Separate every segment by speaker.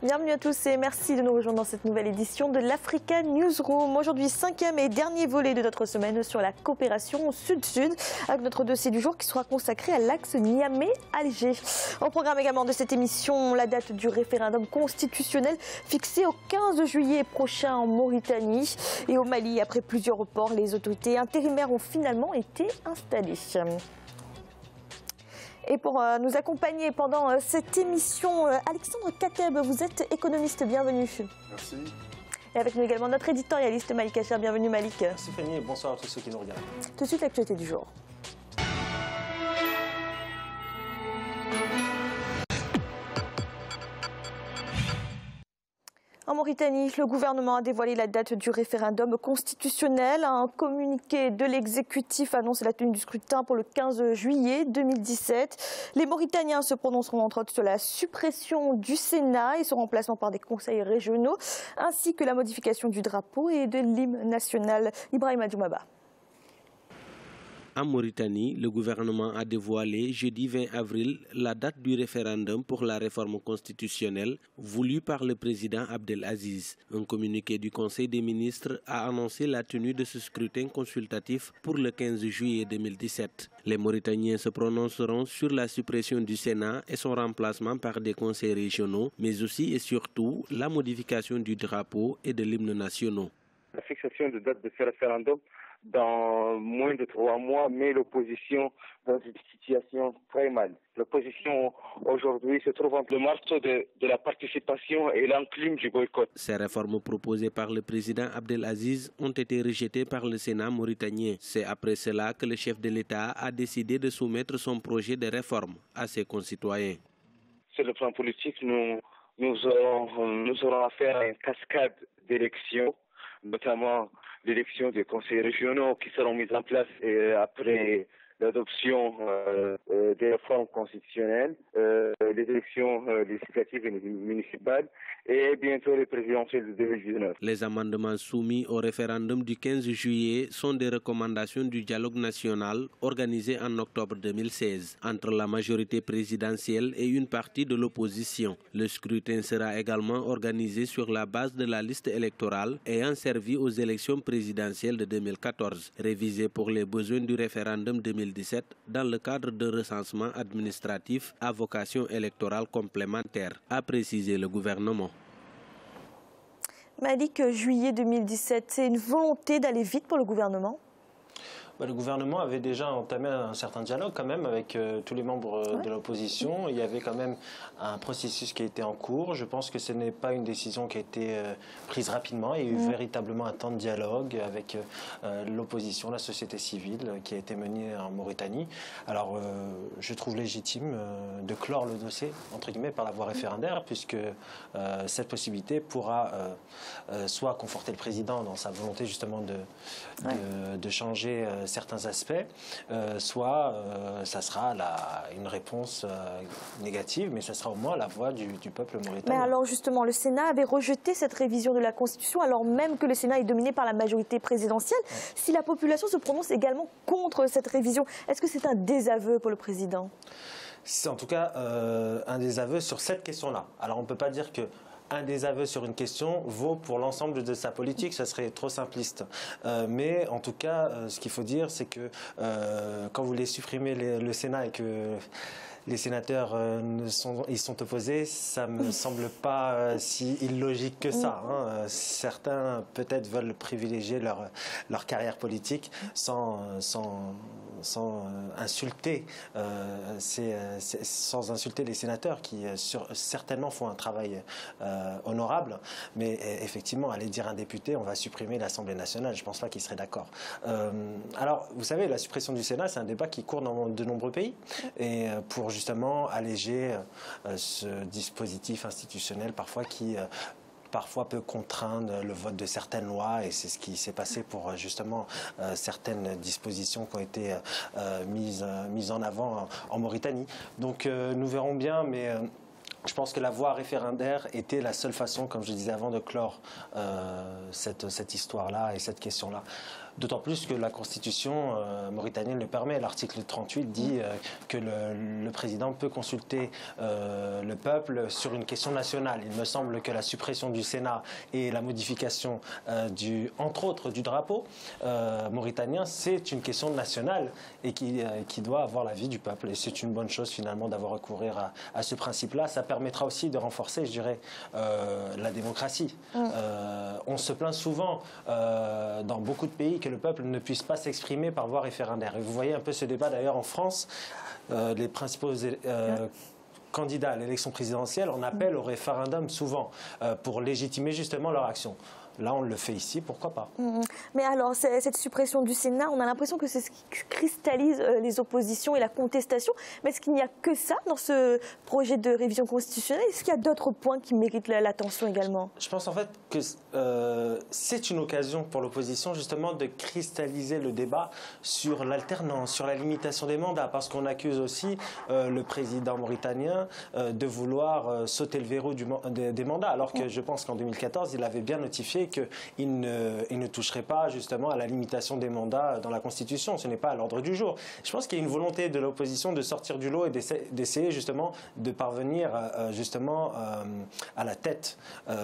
Speaker 1: Bienvenue à tous et merci de nous rejoindre dans cette nouvelle édition de l'Africa Newsroom. Aujourd'hui, 5e et dernier volet de notre semaine sur la coopération Sud-Sud, avec notre dossier du jour qui sera consacré à l'axe Niamey-Alger. Au programme également de cette émission, la date du référendum constitutionnel fixée au 15 juillet prochain en Mauritanie. Et au Mali, après plusieurs reports, les autorités intérimaires ont finalement été installées. Et pour nous accompagner pendant cette émission, Alexandre Kateb, vous êtes économiste, bienvenue.
Speaker 2: Merci.
Speaker 1: Et avec nous également notre éditorialiste Malik Acher, bienvenue Malik.
Speaker 2: Merci Fanny et bonsoir à tous ceux qui nous regardent.
Speaker 1: Tout de suite, l'actualité du jour. En Mauritanie, le gouvernement a dévoilé la date du référendum constitutionnel. Un communiqué de l'exécutif annonce la tenue du scrutin pour le 15 juillet 2017. Les Mauritaniens se prononceront entre autres sur la suppression du Sénat et son remplacement par des conseils régionaux, ainsi que la modification du drapeau et de l'hymne national. Ibrahim Adjoumaba.
Speaker 3: En Mauritanie, le gouvernement a dévoilé jeudi 20 avril la date du référendum pour la réforme constitutionnelle voulue par le président Abdelaziz. Un communiqué du Conseil des ministres a annoncé la tenue de ce scrutin consultatif pour le 15 juillet 2017. Les Mauritaniens se prononceront sur la suppression du Sénat et son remplacement par des conseils régionaux, mais aussi et surtout la modification du drapeau et de l'hymne national.
Speaker 4: La fixation de date de ce référendum dans moins de 3 mois met l'opposition dans une situation très mal. L'opposition aujourd'hui se trouve entre le marteau de la participation et l'enclume du boycott.
Speaker 3: Ces réformes proposées par le président Abdelaziz ont été rejetées par le Sénat mauritanien. C'est après cela que le chef de l'État a décidé de soumettre son projet de réforme à ses concitoyens.
Speaker 4: Sur le plan politique, nous aurons affaire à une cascade d'élections, notamment l'élection des conseils régionaux qui seront mis en place après l'adoption des réformes constitutionnelles, les élections législatives et municipales et bientôt les présidentielles de 2019.
Speaker 3: Les amendements soumis au référendum du 15 juillet sont des recommandations du dialogue national organisé en octobre 2016 entre la majorité présidentielle et une partie de l'opposition. Le scrutin sera également organisé sur la base de la liste électorale ayant servi aux élections présidentielles de 2014, révisée pour les besoins du référendum 2017 dans le cadre de recensement administratif à vocation électorale complémentaire, a précisé le gouvernement.
Speaker 1: Malik, juillet 2017, c'est une volonté d'aller vite pour le gouvernement ?
Speaker 2: Le gouvernement avait déjà entamé un certain dialogue quand même avec tous les membres de l'opposition. Il y avait quand même un processus qui était en cours. Je pense que ce n'est pas une décision qui a été prise rapidement. Il y a eu véritablement un temps de dialogue avec l'opposition, la société civile qui a été menée en Mauritanie. Alors je trouve légitime de clore le dossier, entre guillemets, par la voie référendaire, puisque cette possibilité pourra soit conforter le président dans sa volonté justement de changer certains aspects, soit ça sera une réponse négative, mais ça sera au moins la voix du peuple mauritanien.
Speaker 1: Mais alors justement, le Sénat avait rejeté cette révision de la Constitution, alors même que le Sénat est dominé par la majorité présidentielle. Si la population se prononce également contre cette révision, est-ce que c'est un désaveu pour le président ?
Speaker 2: C'est en tout cas un désaveu sur cette question-là. Alors on ne peut pas dire que un désaveu sur une question vaut pour l'ensemble de sa politique, ça serait trop simpliste. Mais en tout cas, ce qu'il faut dire, c'est que quand vous voulez supprimer le Sénat et que les sénateurs ils sont opposés, ça ne me semble pas si illogique que ça. Certains peut-être veulent privilégier leur carrière politique sans insulter sans insulter les sénateurs qui certainement font un travail honorable, mais effectivement aller dire à un député on va supprimer l'Assemblée nationale, je ne pense pas qu'il serait d'accord. Alors vous savez, la suppression du Sénat, c'est un débat qui court dans de nombreux pays, et pour justement alléger ce dispositif institutionnel parfois qui parfois peut contraindre le vote de certaines lois, et c'est ce qui s'est passé pour justement certaines dispositions qui ont été mises en avant en Mauritanie. Donc nous verrons bien, mais je pense que la voie référendaire était la seule façon, comme je disais avant, de clore cette histoire-là et cette question-là. D'autant plus que la constitution mauritanienne le permet. L'article 38 dit que le président peut consulter le peuple sur une question nationale. Il me semble que la suppression du Sénat et la modification entre autres du drapeau mauritanien, c'est une question nationale et qui doit avoir l'avis du peuple. Et c'est une bonne chose finalement d'avoir recouru à ce principe-là. Ça permettra aussi de renforcer, je dirais, la démocratie. On se plaint souvent dans beaucoup de pays que le peuple ne puisse pas s'exprimer par voie référendaire. Et vous voyez un peu ce débat d'ailleurs en France. Les principaux candidats à l'élection présidentielle, on appelle au référendum souvent pour légitimer justement leur action. Là, on le fait ici, pourquoi pas.
Speaker 1: Mais alors, cette suppression du Sénat, on a l'impression que c'est ce qui cristallise les oppositions et la contestation. Mais est-ce qu'il n'y a que ça dans ce projet de révision constitutionnelle? Est-ce qu'il y a d'autres points qui méritent l'attention également?
Speaker 2: Je pense en fait que c'est une occasion pour l'opposition justement de cristalliser le débat sur l'alternance, sur la limitation des mandats, parce qu'on accuse aussi le président mauritanien de vouloir sauter le verrou des mandats, alors que je pense qu'en 2014, il avait bien notifié qu'il ne toucherait pas justement à la limitation des mandats dans la Constitution. Ce n'est pas à l'ordre du jour. Je pense qu'il y a une volonté de l'opposition de sortir du lot et d'essayer justement de parvenir justement à la tête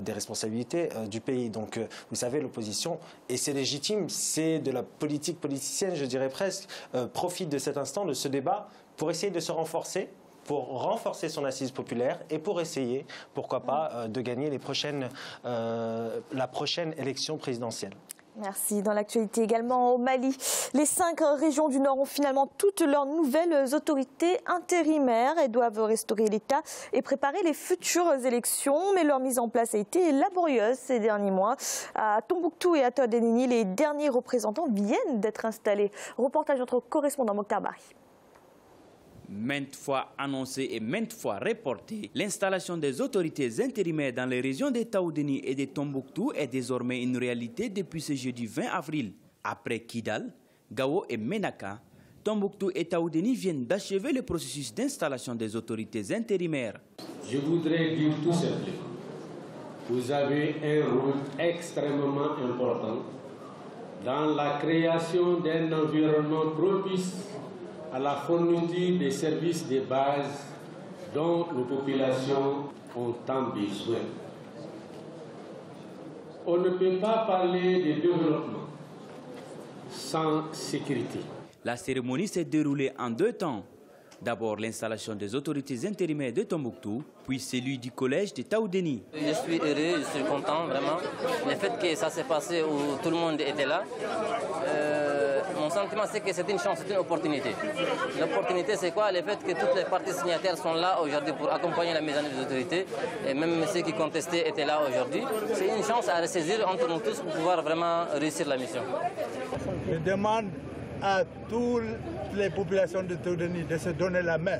Speaker 2: des responsabilités du pays. Donc vous savez, l'opposition, et c'est légitime, c'est de la politique politicienne, je dirais presque, profite de cet instant, de ce débat, pour essayer de se renforcer, pour renforcer son assise populaire et pour essayer, pourquoi pas, de gagner la prochaine élection présidentielle.
Speaker 1: Merci. Dans l'actualité également au Mali, les 5 régions du Nord ont finalement toutes leurs nouvelles autorités intérimaires. Elles doivent restaurer l'État et préparer les futures élections. Mais leur mise en place a été laborieuse ces derniers mois. À Tombouctou et à Toudeni, les derniers représentants viennent d'être installés. Reportage de notre correspondant Mokhtar Bari.
Speaker 5: Maintes fois annoncée et maintes fois reportée, l'installation des autorités intérimaires dans les régions de Toudeni et de Tombouctou est désormais une réalité depuis ce jeudi 20 avril. Après Kidal, Gao et Menaka, Tombouctou et Toudeni viennent d'achever le processus d'installation des autorités intérimaires.
Speaker 6: Je voudrais dire tout simplement, vous avez un rôle extrêmement important dans la création d'un environnement propice à la fourniture des services de base dont nos populations ont tant besoin. On ne peut pas parler de développement sans sécurité.
Speaker 5: La cérémonie s'est déroulée en 2 temps. D'abord l'installation des autorités intérimaires de Tombouctou, puis celui du collège de Toudeni.
Speaker 7: Je suis heureux, je suis content vraiment. Le fait que ça s'est passé où tout le monde était là, mon sentiment c'est que c'est une chance, c'est une opportunité. L'opportunité c'est quoi? Le fait que toutes les parties signataires sont là aujourd'hui pour accompagner la mise en œuvre des autorités, et même ceux qui contestaient étaient là aujourd'hui. C'est une chance à ressaisir entre nous tous pour pouvoir vraiment réussir la mission.
Speaker 8: Je demande à toutes les populations de Toudeni de se donner la main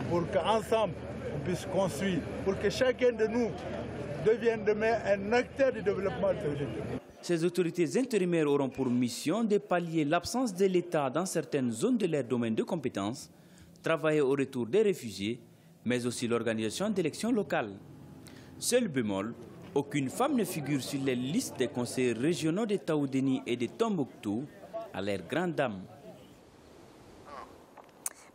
Speaker 8: pour qu'ensemble on puisse construire, pour que chacun de nous devienne demain un acteur du développement de Toudeni.
Speaker 5: Ces autorités intérimaires auront pour mission de pallier l'absence de l'État dans certaines zones de leur domaine de compétences, travailler au retour des réfugiés, mais aussi l'organisation d'élections locales. Seul bémol, aucune femme ne figure sur les listes des conseils régionaux de Toudeni et de Tombouctou, à leur grande dame.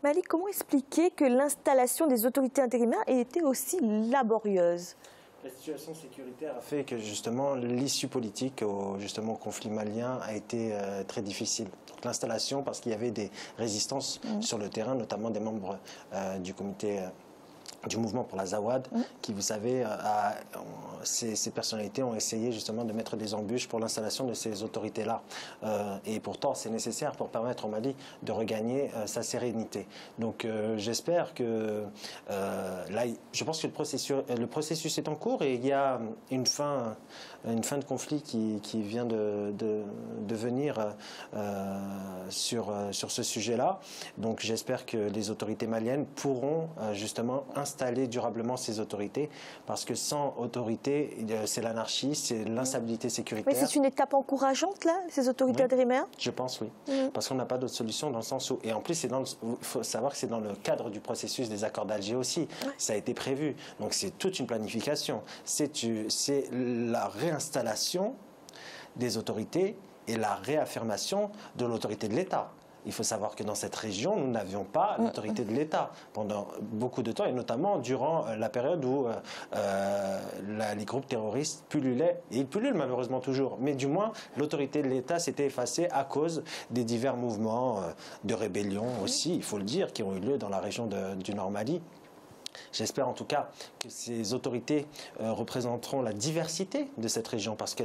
Speaker 1: Mali, comment expliquer que l'installation des autorités intérimaires ait été aussi laborieuse?
Speaker 2: La situation sécuritaire a fait que justement l'issue politique au conflit malien a été très difficile. L'installation, parce qu'il y avait des résistances sur le terrain, notamment des membres du comité du mouvement pour la Zawad, qui, vous savez, ces personnalités ont essayé justement de mettre des embûches pour l'installation de ces autorités-là. Et pourtant, c'est nécessaire pour permettre au Mali de regagner sa sérénité. Donc j'espère que là, je pense que le processus est en cours et il y a une fin de conflit qui vient de venir sur ce sujet-là. Donc j'espère que les autorités maliennes pourront justement installer durablement ces autorités, parce que sans autorité, c'est l'anarchie, c'est l'instabilité sécuritaire.
Speaker 1: Mais c'est une étape encourageante, là, ces autorités intérimaires?
Speaker 2: Je pense, oui. Parce qu'on n'a pas d'autre solution dans le sens où... Et en plus, il faut savoir que c'est dans le cadre du processus des accords d'Alger aussi. Ça a été prévu. Donc c'est toute une planification. C'est la réinstallation des autorités et la réaffirmation de l'autorité de l'État. Il faut savoir que dans cette région, nous n'avions pas l'autorité de l'État pendant beaucoup de temps, et notamment durant la période où les groupes terroristes pullulaient, et ils pullulent malheureusement toujours, mais du moins l'autorité de l'État s'était effacée à cause des divers mouvements de rébellion aussi, il faut le dire, qui ont eu lieu dans la région du Nord Mali. J'espère en tout cas que ces autorités représenteront la diversité de cette région, parce que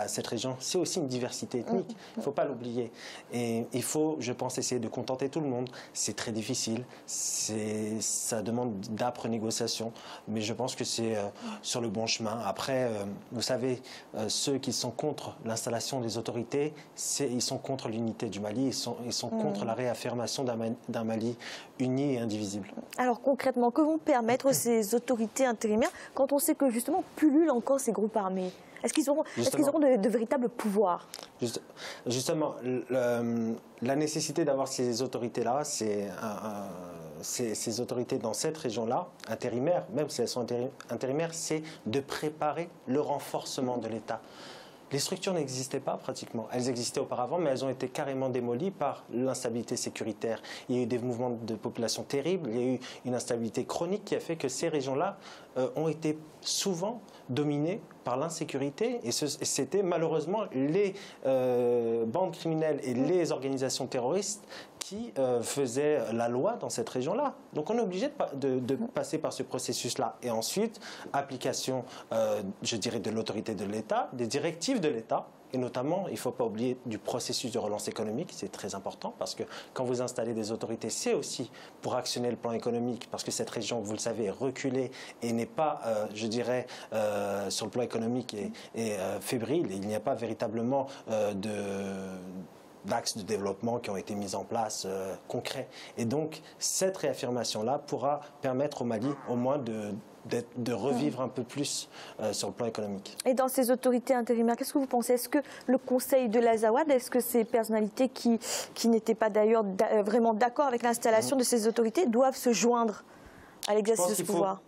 Speaker 2: cette région, c'est aussi une diversité ethnique, il ne faut pas l'oublier. Et il faut, je pense, essayer de contenter tout le monde. C'est très difficile, ça demande d'âpres négociations, mais je pense que c'est sur le bon chemin. Après, vous savez, ceux qui sont contre l'installation des autorités, ils sont contre l'unité du Mali, ils sont contre la réaffirmation d'un Mali uni et indivisible.
Speaker 1: Alors concrètement, que vont permettre ces autorités intérimaires quand on sait que justement pullulent encore ces groupes armés? Est-ce qu'ils auront de véritables pouvoirs?
Speaker 2: Justement, la nécessité d'avoir ces autorités-là, ces autorités dans cette région-là, intérimaires, même si elles sont intérimaires, c'est de préparer le renforcement de l'État. Les structures n'existaient pas pratiquement. Elles existaient auparavant, mais elles ont été carrément démolies par l'instabilité sécuritaire. Il y a eu des mouvements de population terribles, il y a eu une instabilité chronique qui a fait que ces régions-là ont été souvent dominées par l'insécurité. Et c'était malheureusement les bandes criminelles et les organisations terroristes qui faisaient la loi dans cette région-là. Donc on est obligé de passer par ce processus-là. Et ensuite, application, je dirais, de l'autorité de l'État, des directives de l'État. Et notamment, il ne faut pas oublier du processus de relance économique, c'est très important, parce que quand vous installez des autorités, c'est aussi pour actionner le plan économique, parce que cette région, vous le savez, est reculée et n'est pas, je dirais, sur le plan économique et fébrile. Il n'y a pas véritablement d'axes de développement qui ont été mis en place concrets. Et donc, cette réaffirmation-là pourra permettre au Mali, au moins, de revivre un peu plus sur le plan économique.
Speaker 1: Et dans ces autorités intérimaires, qu'est-ce que vous pensez? Est-ce que le Conseil de l'Azawad, est-ce que ces personnalités qui n'étaient pas d'ailleurs vraiment d'accord avec l'installation de ces autorités doivent se joindre à l'exercice de ce pouvoir?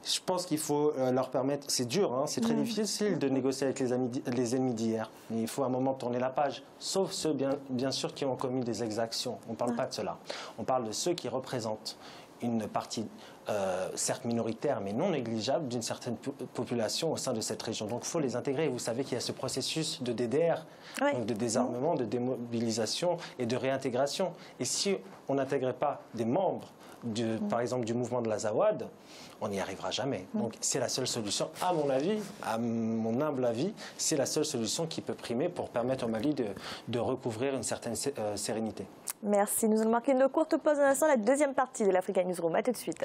Speaker 2: Je pense qu'il faut leur permettre, c'est dur, hein, c'est très difficile de négocier avec les ennemis d'hier, mais il faut à un moment tourner la page, sauf ceux bien sûr qui ont commis des exactions. On ne parle pas de cela, on parle de ceux qui représentent une partie certes minoritaire mais non négligeable d'une certaine population au sein de cette région. Donc il faut les intégrer. Vous savez qu'il y a ce processus de DDR, donc de désarmement, de démobilisation et de réintégration. Et si on n'intégrait pas des membres par exemple du mouvement de l'Azawad, on n'y arrivera jamais. Donc c'est la seule solution, à mon avis, à mon humble avis, c'est la seule solution qui peut primer pour permettre au Mali de recouvrir une certaine sérénité.
Speaker 1: Merci. Nous allons marquer une courte pause un instant, la deuxième partie de l'Africa Newsroom. À tout de suite.